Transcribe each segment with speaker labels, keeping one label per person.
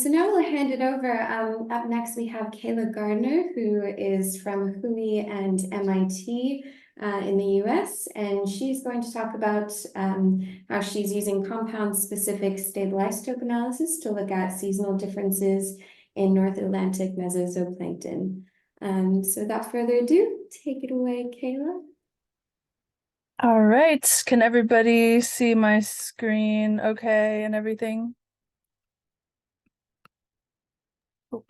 Speaker 1: So now we'll hand it over. Up next, we have Kayla Gardner, who is from Hui and MIT in the US, and she's going to talk about how she's using compound-specific stable isotope analysis to look at seasonal differences in North Atlantic mesozooplankton. So without further ado, take it away, Kayla.
Speaker 2: All right, can everybody see my screen okay and everything?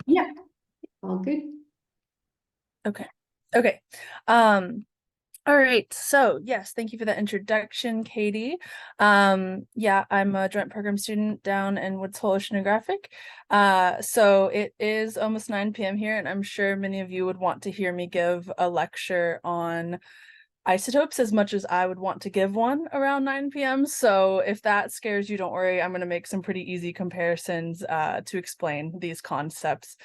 Speaker 1: Yeah, all good.
Speaker 2: Okay. Okay. Um, all right, so yes, thank you for that introduction, Katie. Yeah, I'm a joint program student down in Woods Hole Oceanographic. So it is almost 9 p.m. here, and I'm sure many of you would want to hear me give a lecture on isotopes as much as I would want to give one around 9 p.m. So if that scares you, don't worry. I'm going to make some pretty easy comparisons to explain these concepts.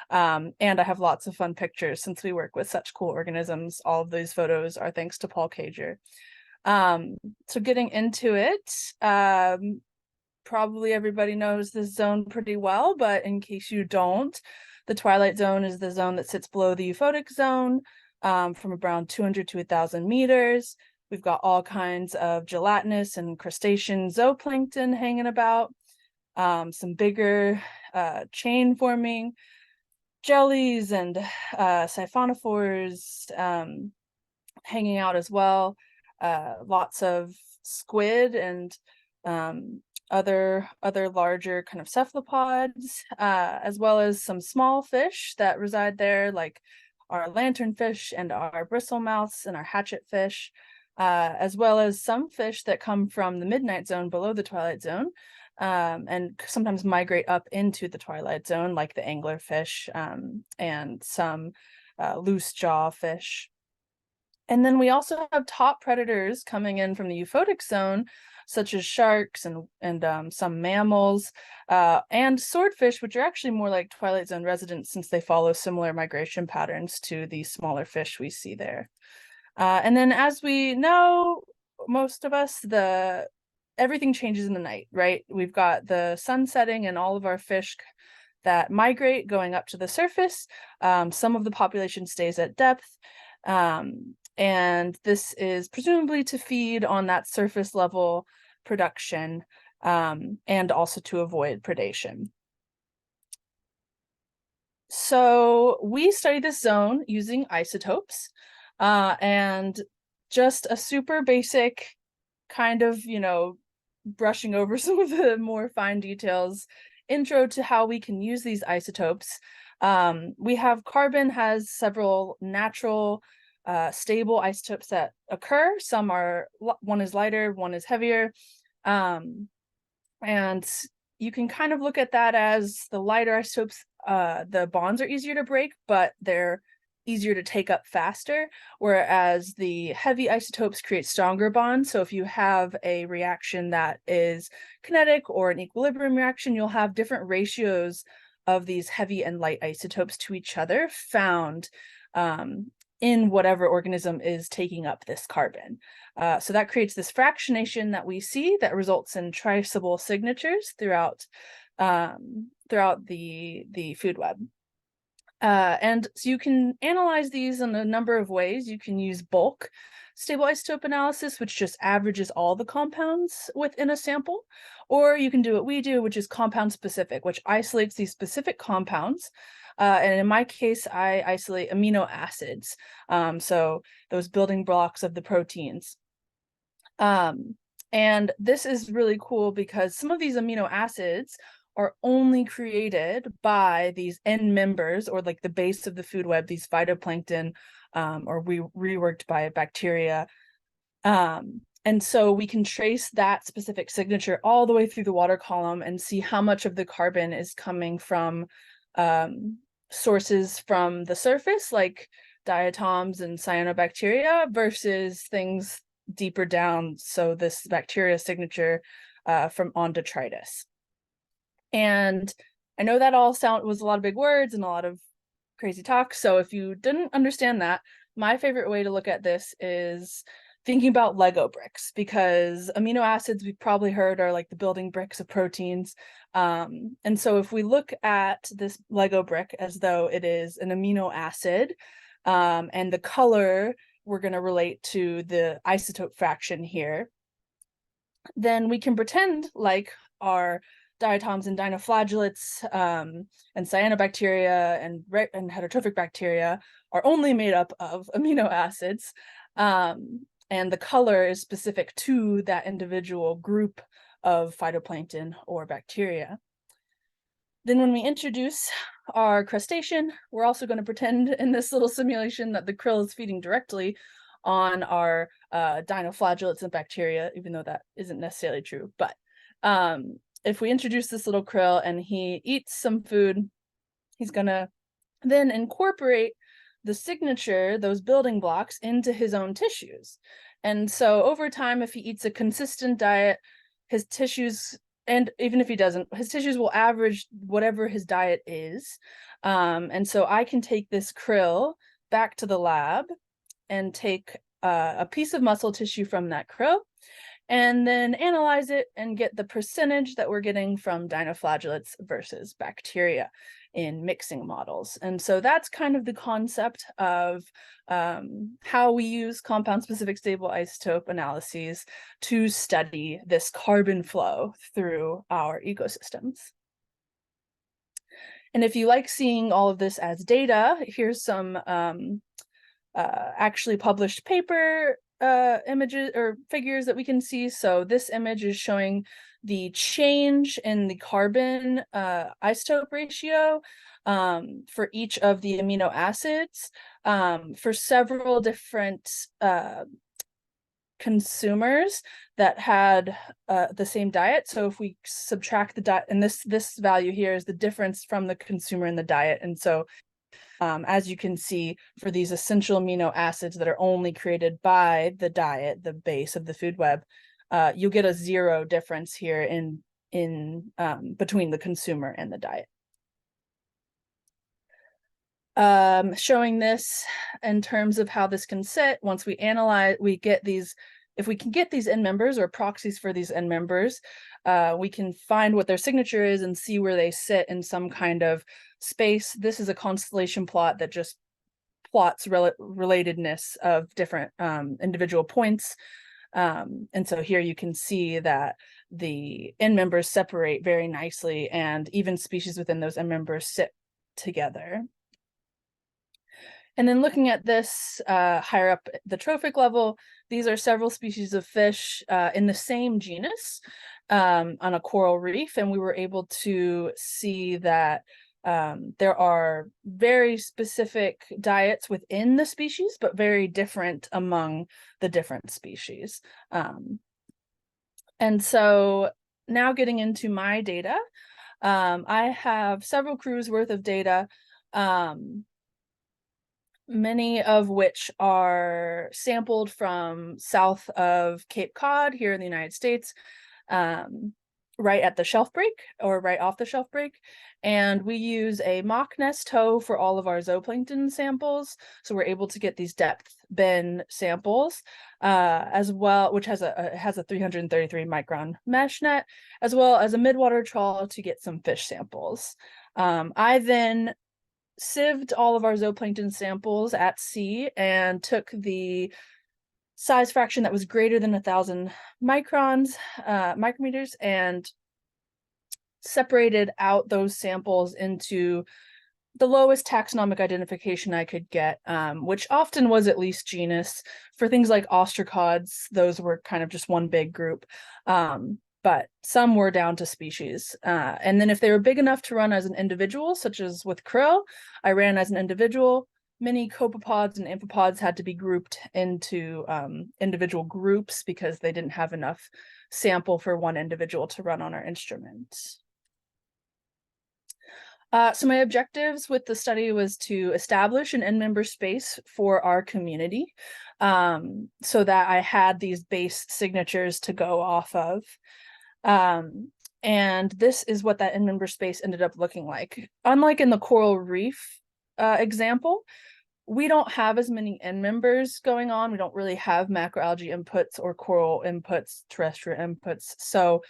Speaker 2: And I have lots of fun pictures since we work with such cool organisms. All of these photos are thanks to Paul Cager. So getting into it, probably everybody knows this zone pretty well, but in case you don't, the twilight zone is the zone that sits below the euphotic zone. From around 200 to 1,000 meters. We've got all kinds of gelatinous and crustacean zooplankton hanging about, some bigger chain-forming jellies and siphonophores hanging out as well. Lots of squid and other larger kind of cephalopods, as well as some small fish that reside there, like our lanternfish and our bristlemouths and our hatchetfish, as well as some fish that come from the midnight zone below the twilight zone, and sometimes migrate up into the twilight zone, like the anglerfish, and some loose jaw fish. And then we also have top predators coming in from the euphotic zone, such as sharks and some mammals, and swordfish, which are actually more like Twilight Zone residents since they follow similar migration patterns to the smaller fish we see there. And then, as we know, most of us, everything changes in the night, right? We've got the sun setting and all of our fish that migrate going up to the surface. Some of the population stays at depth. And this is presumably to feed on that surface level production, and also to avoid predation. So we study this zone using isotopes, and just a super basic kind of, brushing over some of the more fine details, intro to how we can use these isotopes. We have carbon has several natural stable isotopes that occur. One is lighter, one is heavier. And you can kind of look at that as the lighter isotopes, the bonds are easier to break, but they're easier to take up faster, whereas the heavy isotopes create stronger bonds. So if you have a reaction that is kinetic or an equilibrium reaction, you'll have different ratios of these heavy and light isotopes to each other found in whatever organism is taking up this carbon. So that creates this fractionation that we see that results in traceable signatures throughout the food web. And so you can analyze these in a number of ways. You can use bulk stable isotope analysis, which just averages all the compounds within a sample, or you can do what we do, which is compound specific, which isolates these specific compounds. And in my case, I isolate amino acids, so those building blocks of the proteins. And this is really cool because some of these amino acids are only created by these end members, or like the base of the food web, these phytoplankton, or reworked by bacteria. And so we can trace that specific signature all the way through the water column and see how much of the carbon is coming from sources from the surface, like diatoms and cyanobacteria, versus things deeper down, so this bacteria signature from on detritus. And I know that all was a lot of big words and a lot of crazy talk. So if you didn't understand that, my favorite way to look at this is thinking about Lego bricks, because amino acids we've probably heard are like the building bricks of proteins. And so if we look at this Lego brick as though it is an amino acid, and the color we're going to relate to the isotope fraction here, then we can pretend like our diatoms and dinoflagellates and cyanobacteria and heterotrophic bacteria are only made up of amino acids. And the color is specific to that individual group of phytoplankton or bacteria. Then when we introduce our crustacean, we're also going to pretend in this little simulation that the krill is feeding directly on our dinoflagellates and bacteria, even though that isn't necessarily true. But if we introduce this little krill and he eats some food, he's going to then incorporate the signature, those building blocks, into his own tissues. And so over time, if he eats a consistent diet, his tissues, and even if he doesn't, his tissues will average whatever his diet is. And so I can take this krill back to the lab and take a piece of muscle tissue from that krill, and then analyze it and get the percentage that we're getting from dinoflagellates versus bacteria in mixing models. And so that's kind of the concept of how we use compound-specific stable isotope analyses to study this carbon flow through our ecosystems. And if you like seeing all of this as data, here's some actually published paper images or figures that we can see. So this image is showing the change in the carbon isotope ratio for each of the amino acids for several different consumers that had the same diet. So if we subtract the diet, and this value here is the difference from the consumer and the diet. And so as you can see, for these essential amino acids that are only created by the diet, the base of the food web, you'll get a 0 difference here in between the consumer and the diet. Showing this in terms of how this can sit. Once we analyze, we get these, if we can get these end members or proxies for these end members, we can find what their signature is and see where they sit in some kind of space. This is a constellation plot that just plots relatedness of different individual points. And so here you can see that the end members separate very nicely, and even species within those end members sit together. And then looking at this higher up the trophic level, these are several species of fish in the same genus on a coral reef. And we were able to see that there are very specific diets within the species, but very different among the different species. And so now getting into my data, I have several crews worth of data, many of which are sampled from south of Cape Cod here in the United States, right at the shelf break or right off the shelf break. And we use a mock nest tow for all of our zooplankton samples. So we're able to get these depth bin samples as well, which has a 333 micron mesh net, as well as a midwater trawl to get some fish samples. I then sieved all of our zooplankton samples at sea and took the size fraction that was greater than 1,000 micrometers, and separated out those samples into the lowest taxonomic identification I could get, which often was at least genus. For things like ostracods, those were kind of just one big group. But some were down to species. And then if they were big enough to run as an individual, such as with krill, I ran as an individual. Many copepods and amphipods had to be grouped into individual groups because they didn't have enough sample for one individual to run on our instrument. So my objectives with the study was to establish an end member space for our community, so that I had these base signatures to go off of. And this is what that end member space ended up looking like. Unlike in the coral reef example, we don't have as many end members going on. We don't really have macroalgae inputs or coral inputs, terrestrial inputs. So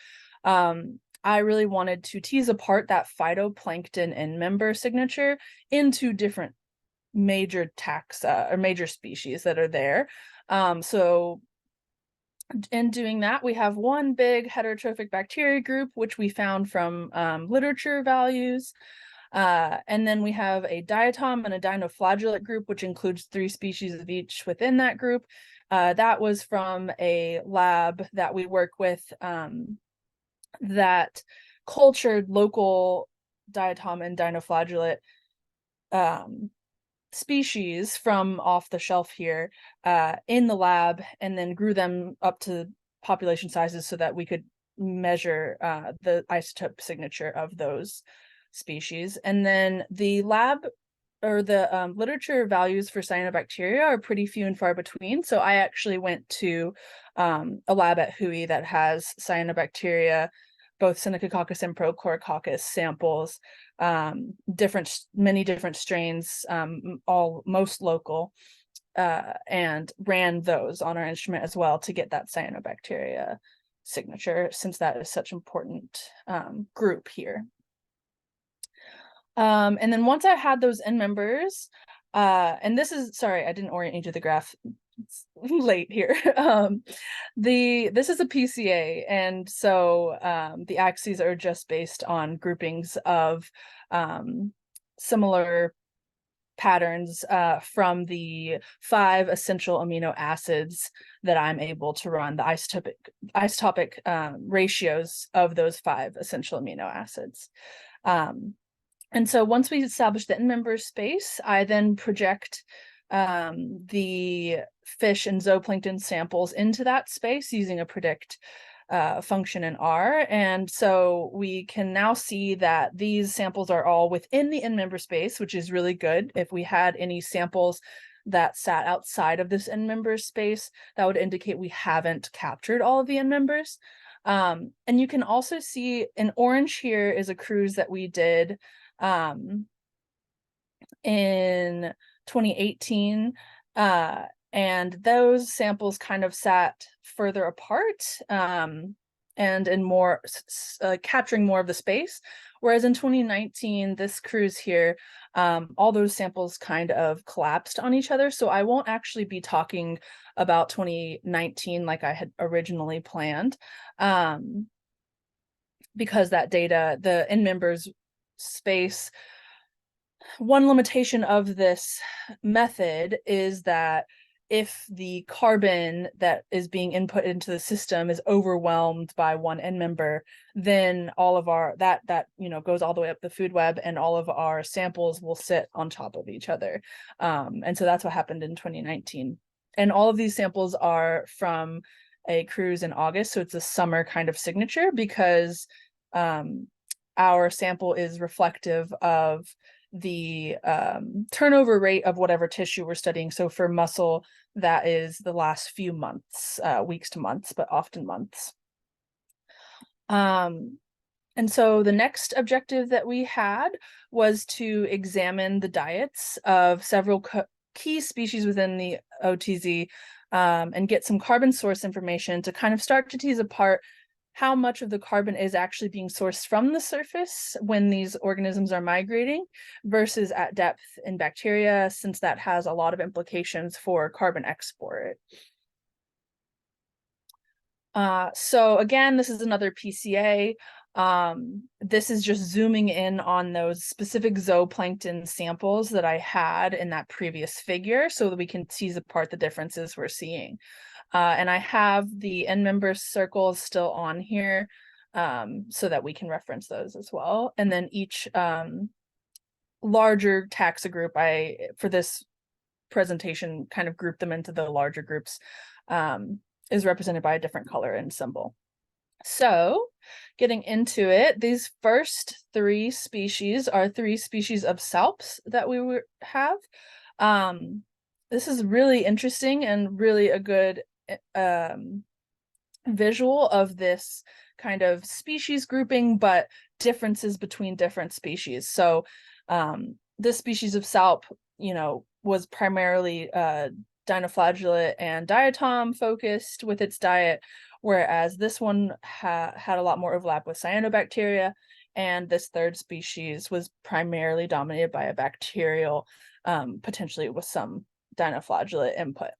Speaker 2: I really wanted to tease apart that phytoplankton end member signature into different major taxa or major species that are there. So in doing that, we have one big heterotrophic bacteria group, which we found from literature values. And then we have a diatom and a dinoflagellate group, which includes 3 species of each within that group. That was from a lab that we work with that cultured local diatom and dinoflagellate species from off the shelf here in the lab, and then grew them up to population sizes so that we could measure the isotope signature of those species. And then the lab or the literature values for cyanobacteria are pretty few and far between. So I actually went to a lab at UI that has cyanobacteria, both Synechococcus and Prochlorococcus samples, many different strains, most local, and ran those on our instrument as well to get that cyanobacteria signature, since that is such an important group here. And then once I had those end members, and this is, sorry, I didn't orient you to the graph. It's late here. This is a PCA, and so the axes are just based on groupings of similar patterns from the 5 essential amino acids that I'm able to run, the isotopic ratios of those 5 essential amino acids. And so once we establish the end member space, I then project the fish and zooplankton samples into that space using a predict function in R. And so we can now see that these samples are all within the end member space, which is really good. If we had any samples that sat outside of this end member space, that would indicate we haven't captured all of the end members. And you can also see in orange here is a cruise that we did in 2018, and those samples kind of sat further apart and in more capturing more of the space, whereas in 2019 this cruise here, all those samples kind of collapsed on each other. So I won't actually be talking about 2019 like I had originally planned, because that data, the end members space, one limitation of this method is that if the carbon that is being input into the system is overwhelmed by one end member, then all of our that goes all the way up the food web, and all of our samples will sit on top of each other. And so that's what happened in 2019. And all of these samples are from a cruise in August, so it's a summer kind of signature, because our sample is reflective of the turnover rate of whatever tissue we're studying. So for muscle, that is the last few months, weeks to months, but often months. And so the next objective that we had was to examine the diets of several key species within the OTZ, and get some carbon source information to kind of start to tease apart how much of the carbon is actually being sourced from the surface when these organisms are migrating versus at depth in bacteria, since that has a lot of implications for carbon export. So again, this is another PCA. This is just zooming in on those specific zooplankton samples that I had in that previous figure so that we can tease apart the differences we're seeing. And I have the end member circles still on here, so that we can reference those as well. And then each larger taxa group, for this presentation, kind of group them into the larger groups, is represented by a different color and symbol. So getting into it, these first 3 species are 3 species of salps that we have. This is really interesting and really a good visual of this kind of species grouping, but differences between different species. So this species of salp was primarily dinoflagellate and diatom focused with its diet, whereas this one had a lot more overlap with cyanobacteria, and this third species was primarily dominated by a bacterial, potentially with some dinoflagellate input.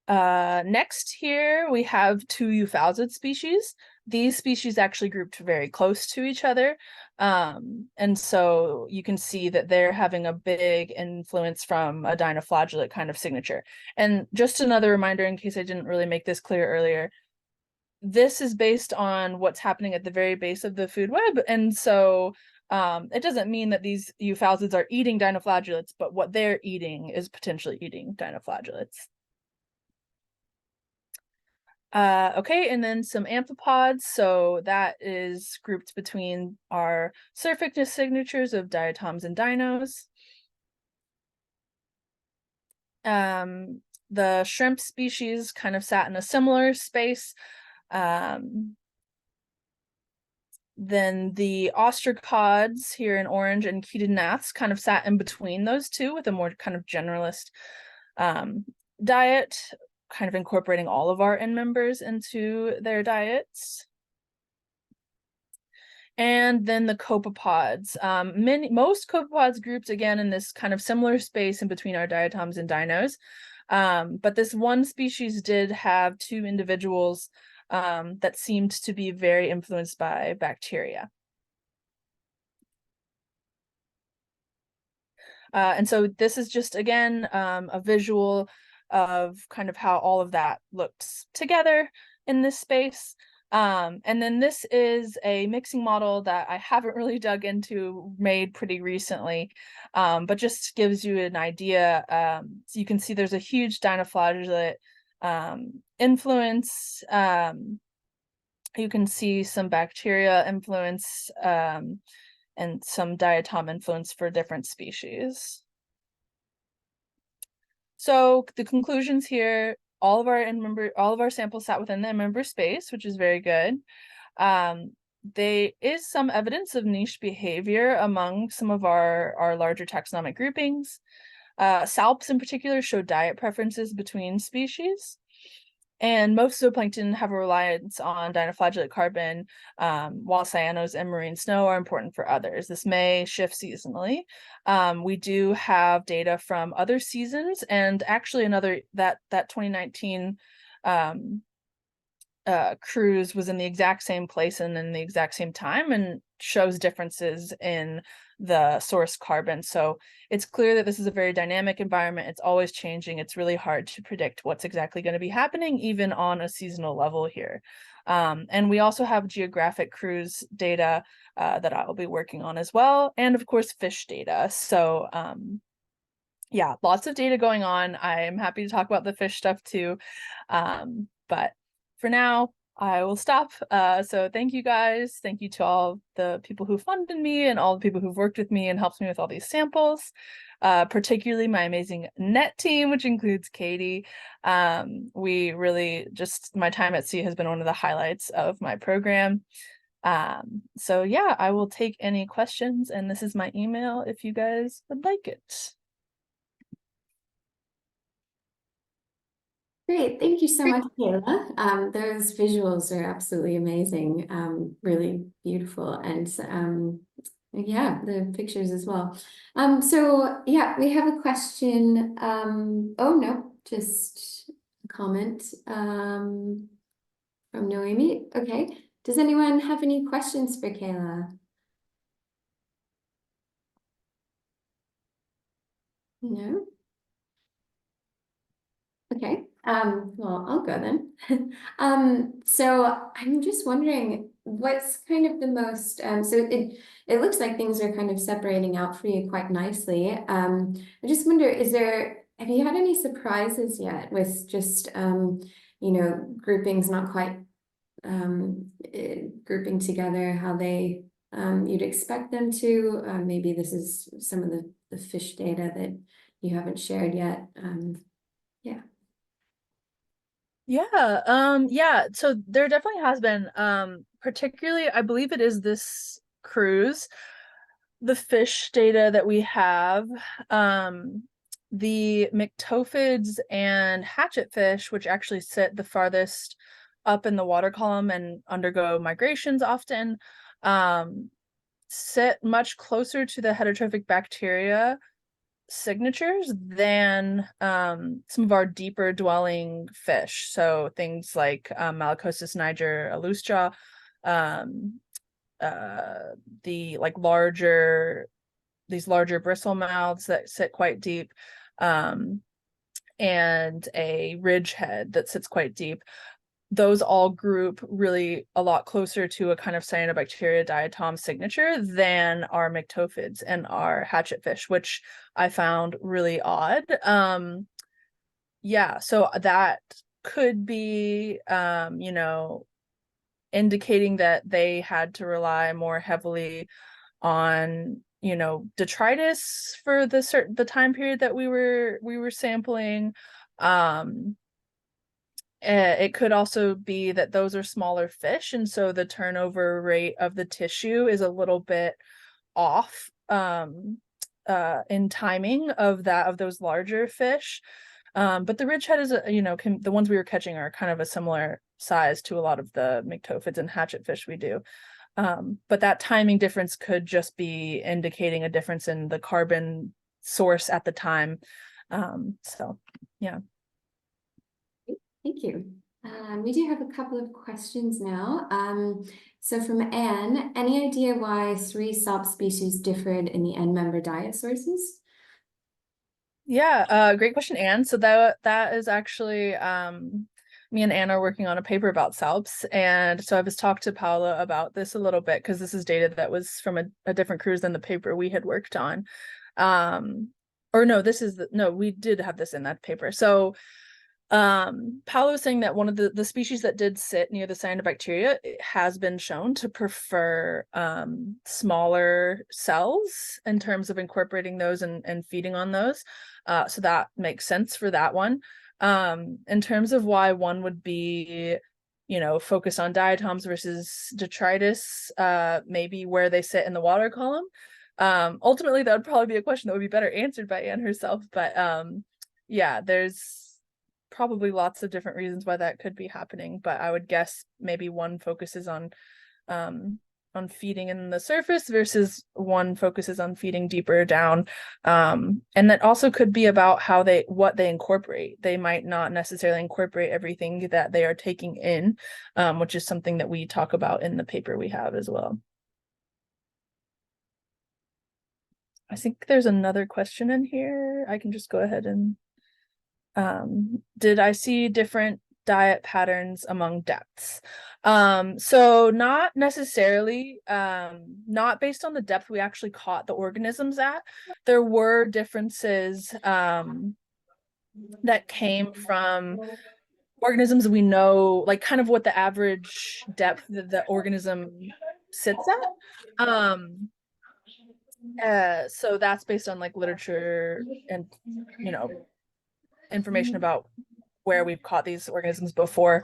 Speaker 2: Next here we have two euphousid species. These species actually grouped very close to each other. And so you can see that they're having a big influence from a dinoflagellate kind of signature. And just another reminder, in case I didn't really make this clear earlier, this is based on what's happening at the very base of the food web. And so it doesn't mean that these euphausids are eating dinoflagellates, but what they're eating is potentially eating dinoflagellates. Okay, and then some amphipods. So that is grouped between our surfactant signatures of diatoms and dinos. The shrimp species kind of sat in a similar space. Then the ostracods here in orange and chaetodnaths kind of sat in between those two with a more kind of generalist diet, kind of incorporating all of our end members into their diets. And then the copepods. Most copepods grouped again in this kind of similar space in between our diatoms and dinos. But this one species did have two individuals that seemed to be very influenced by bacteria. And so this is just, again, a visual of kind of how all of that looks together in this space. And then this is a mixing model that I haven't really dug into, made pretty recently, but just gives you an idea. So you can see there's a huge dinoflagellate influence. You can see some bacteria influence and some diatom influence for different species. So the conclusions here, all of our samples sat within the member space, which is very good. There is some evidence of niche behavior among some of our larger taxonomic groupings. Salps in particular show diet preferences between species. And most zooplankton have a reliance on dinoflagellate carbon, while cyanos and marine snow are important for others. This may shift seasonally. We do have data from other seasons, and actually that 2019 cruise was in the exact same place and in the exact same time, and shows differences in the source carbon. So it's clear that this is a very dynamic environment. It's always changing. It's really hard to predict what's exactly going to be happening, even on a seasonal level here. And we also have geographic cruise data that I will be working on as well, and of course fish data. So yeah, lots of data going on. I'm happy to talk about the fish stuff too, but for now, I will stop. So thank you guys. Thank you to all the people who funded me and all the people who've worked with me and helped me with all these samples, particularly my amazing net team, which includes Katie. We really my time at SIA has been one of the highlights of my program. So yeah, I will take any questions, and this is my email if you guys would like it.
Speaker 1: Great, thank you so much, Kayla. Those visuals are absolutely amazing, really beautiful, and yeah, the pictures as well. So yeah, we have a question. Oh no, just a comment from Noemi. Okay, does anyone have any questions for Kayla? No? Okay, well, I'll go then. So I'm just wondering what's kind of the most, so it looks like things are kind of separating out for you quite nicely. I just wonder, have you had any surprises yet with just, groupings not quite grouping together how they you'd expect them to? Maybe this is some of the fish data that you haven't shared yet. Yeah.
Speaker 2: Yeah, so there definitely has been, particularly I believe it is this cruise the fish data that we have, the myctophids and hatchetfish, which actually sit the farthest up in the water column and undergo migrations often, sit much closer to the heterotrophic bacteria signatures than some of our deeper dwelling fish. So things like Malacosis niger, a loose jaw, the like these larger bristle mouths that sit quite deep, and a ridge head that sits quite deep. Those all group really a lot closer to a kind of cyanobacteria diatom signature than our myctophids and our hatchetfish, which I found really odd. Yeah, so that could be, you know, indicating that they had to rely more heavily on, you know, detritus for the time period that we were sampling. It could also be that those are smaller fish, and so the turnover rate of the tissue is a little bit off in timing of those larger fish. But the ridgehead is, you know, the ones we were catching are kind of a similar size to a lot of the myctophids and hatchetfish we do. But that timing difference could just be indicating a difference in the carbon source at the time. So yeah.
Speaker 1: Thank you. We do have a couple of questions now. So from Anne, any idea why 3 subspecies differed in the end member diet sources?
Speaker 2: Yeah, great question, Anne. So that is actually me and Anne are working on a paper about salps, and so I was talked to Paula about this a little bit because this is data that was from a different cruise than the paper we had worked on. Or no, we did have this in that paper. So Paolo was saying that one of the species that did sit near the cyanobacteria has been shown to prefer smaller cells in terms of incorporating those and feeding on those. So that makes sense for that one. In terms of why one would be, you know, focused on diatoms versus detritus, maybe where they sit in the water column. Ultimately, that would probably be a question that would be better answered by Anne herself. But yeah, there's probably lots of different reasons why that could be happening, but I would guess maybe one focuses on feeding in the surface versus one focuses on feeding deeper down. And that also could be about what they incorporate. They might not necessarily incorporate everything that they are taking in, which is something that we talk about in the paper we have as well. I think there's another question in here. I can just go ahead and did I see different diet patterns among depths? So not necessarily, not based on the depth we actually caught the organisms at. There were differences that came from organisms we know, like kind of what the average depth that the organism sits at. So that's based on like literature and, you know, information about where we've caught these organisms before.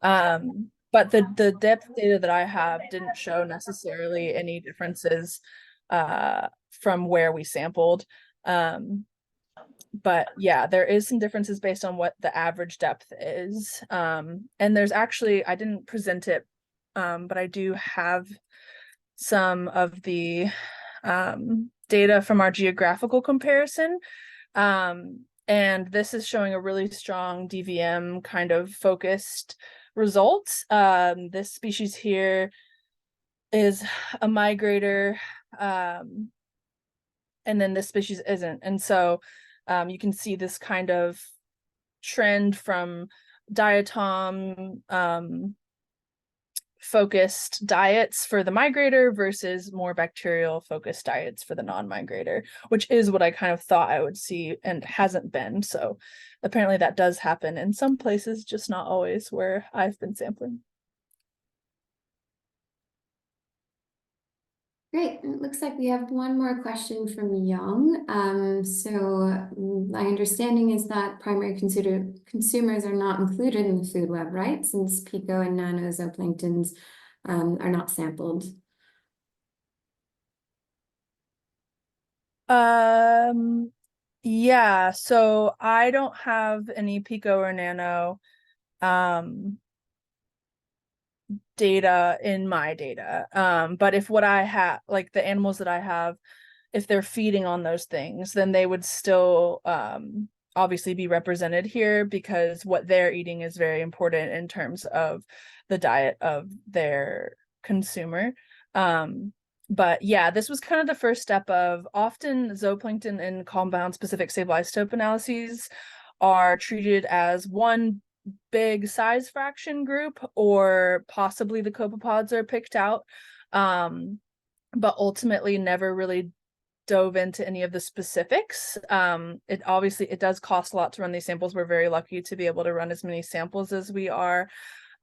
Speaker 2: But the depth data that I have didn't show necessarily any differences from where we sampled. But yeah, there is some differences based on what the average depth is. And there's actually, I didn't present it, but I do have some of the data from our geographical comparison. And this is showing a really strong DVM kind of focused result. This species here is a migrator, and then this species isn't. And so you can see this kind of trend from diatom focused diets for the migrator versus more bacterial focused diets for the non-migrator, which is what I kind of thought I would see and hasn't been. So apparently that does happen in some places, just not always where I've been sampling.
Speaker 1: Great. It looks like we have one more question from Young. My understanding is that primary consumers are not included in the food web, right? Since pico and nano zooplanktons are not sampled.
Speaker 2: Yeah, so I don't have any pico or nano data in my data. But if what I have, like the animals that I have, if they're feeding on those things, then they would still obviously be represented here, because what they're eating is very important in terms of the diet of their consumer. But yeah, this was kind of the first step of often zooplankton and compound specific stable isotope analyses are treated as one big size fraction group, or possibly the copepods are picked out, but ultimately never really dove into any of the specifics. It obviously, it does cost a lot to run these samples. We're very lucky to be able to run as many samples as we are.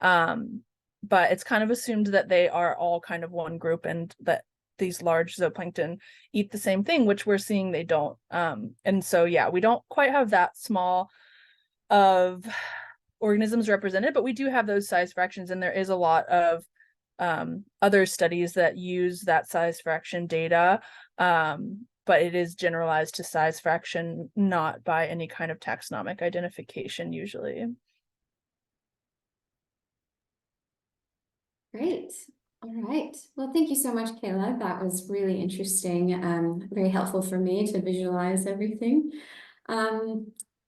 Speaker 2: But it's kind of assumed that they are all kind of one group, and that these large zooplankton eat the same thing, which we're seeing they don't. And so, yeah, we don't quite have that small of organisms represented, but we do have those size fractions, and there is a lot of other studies that use that size fraction data, but it is generalized to size fraction, not by any kind of taxonomic identification usually.
Speaker 1: Great. All right. Well, thank you so much, Kayla. That was really interesting, very helpful for me to visualize everything.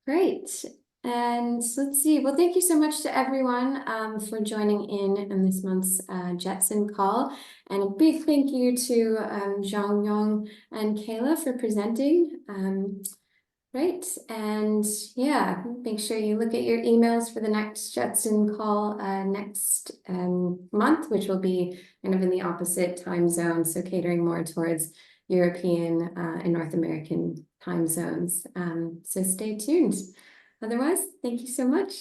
Speaker 1: Great. And let's see. Well, thank you so much to everyone for joining in this month's Jetson call. And a big thank you to Zhang Yong and Kayla for presenting. Great. And yeah, make sure you look at your emails for the next Jetson call next month, which will be kind of in the opposite time zone, so catering more towards European and North American time zones. So stay tuned. Otherwise, thank you so much.